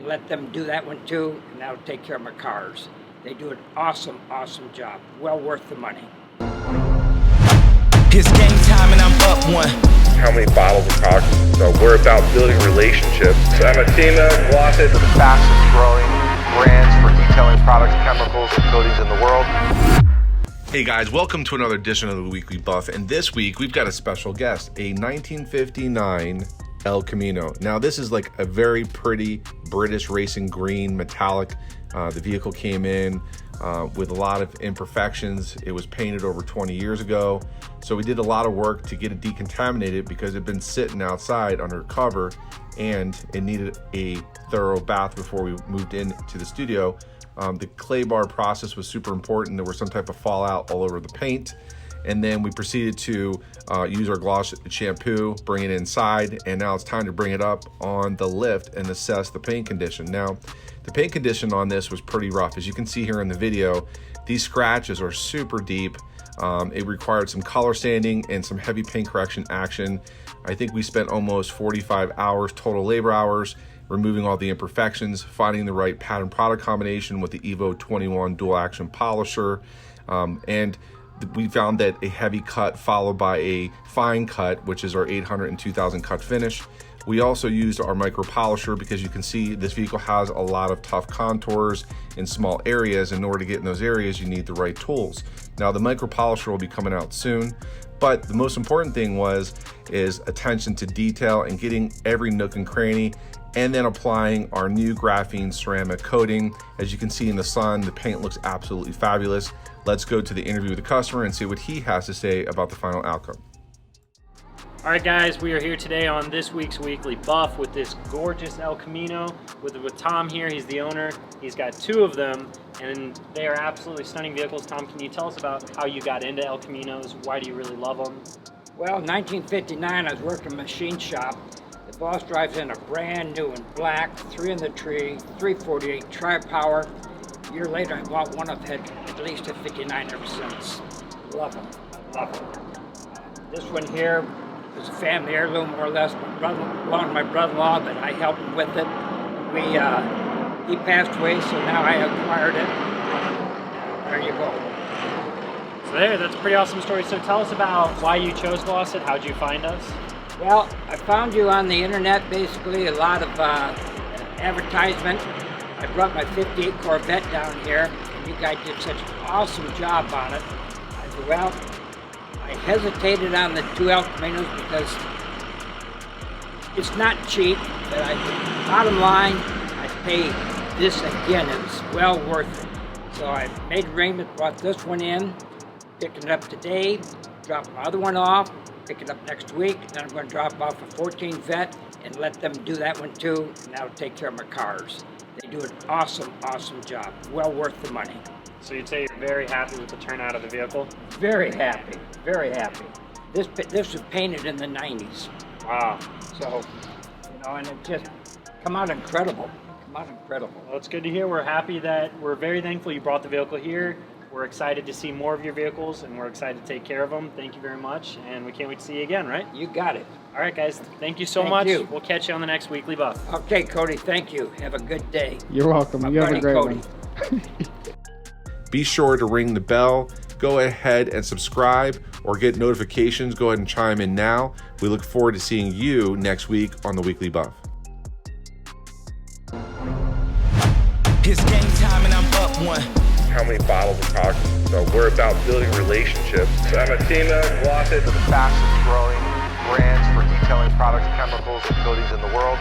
let them do that one too, and that'll take care of my cars. They do an awesome job. Well worth the money. It's game time and I'm up one. How many bottles of product? So we're about building relationships. So I'm a Caminos, Graphene, the fastest growing brands for detailing products, chemicals, and coatings in the world. Hey guys, welcome to another edition of the Weekly Buff, and this week we've got a special guest, a 1959 El Camino. Now this is like a very pretty British racing green metallic. The vehicle came in with a lot of imperfections. It was painted over 20 years ago, so we did a lot of work to get it decontaminated because it had been sitting outside under cover and it needed a thorough bath before we moved into the studio. The clay bar process was super important. There was some type of fallout all over the paint. And then we proceeded to use our gloss shampoo, bring it inside, and now it's time to bring it up on the lift and assess the paint condition. Now, the paint condition on this was pretty rough. As you can see here in the video, these scratches are super deep. It required some color sanding and some heavy paint correction action. I think we spent almost 45 hours, total labor hours, removing all the imperfections, finding the right pattern product combination with the Evo 21 dual action polisher, and we found that a heavy cut followed by a fine cut, which is our 800 and 2000 cut finish. We also used our micro polisher because you can see this vehicle has a lot of tough contours in small areas. In order to get in those areas, you need the right tools. Now the micro polisher will be coming out soon, but the most important thing is attention to detail and getting every nook and cranny, and then applying our new graphene ceramic coating. As you can see in the sun, the paint looks absolutely fabulous. Let's go to the interview with the customer and see what he has to say about the final outcome. All right, guys, we are here today on this week's Weekly Buff with this gorgeous El Camino with Tom here. He's the owner. He's got two of them, and they are absolutely stunning vehicles. Tom, can you tell us about how you got into El Caminos? Why do you really love them? Well, 1959, I was working in a machine shop. The boss drives in a brand new in black, 3 in the tree, 348 tri-power. A year later, I bought one. I've had at least a 59 ever since. Love them, love them. This one here is a family heirloom, more or less. Belonged to my brother-in-law, but I helped him with it. He passed away, so now I acquired it. There you go. So that's a pretty awesome story. So tell us about why you chose Glossit. How'd you find us? Well, I found you on the internet, basically a lot of advertisement. I brought my 58 Corvette down here, and you guys did such an awesome job on it. I said, well, I hesitated on the two El Caminos because it's not cheap, but bottom line, I paid this again. It was well worth it. So I made arrangements, brought this one in, picking it up today, dropped my other one off, pick it up next week, then I'm going to drop off a 14 Vet and let them do that one too, and that'll take care of my cars. They do an awesome job. Well worth the money. So you'd say you're very happy with the turnout of the vehicle? Very happy, very happy. This was painted in the 90s. Wow. So, and it just come out incredible. Well, it's good to hear. We're very thankful you brought the vehicle here. We're excited to see more of your vehicles, and we're excited to take care of them. Thank you very much, and we can't wait to see you again, right? You got it. All right, guys. Thank you so Thank much. you. We'll catch you on the next Weekly Buff. Okay, Cody, thank you. Have a good day. You're welcome. My you have buddy a great Cody. one. Be sure to ring the bell, go ahead and subscribe, or get notifications. Go ahead and chime in now. We look forward to seeing you next week on the Weekly Buff. It's game time and I'm up one. How many bottles of product? So we're about building relationships. So I'm a Caminos, Graphene, the fastest growing brands for detailing products, chemicals, and coatings in the world.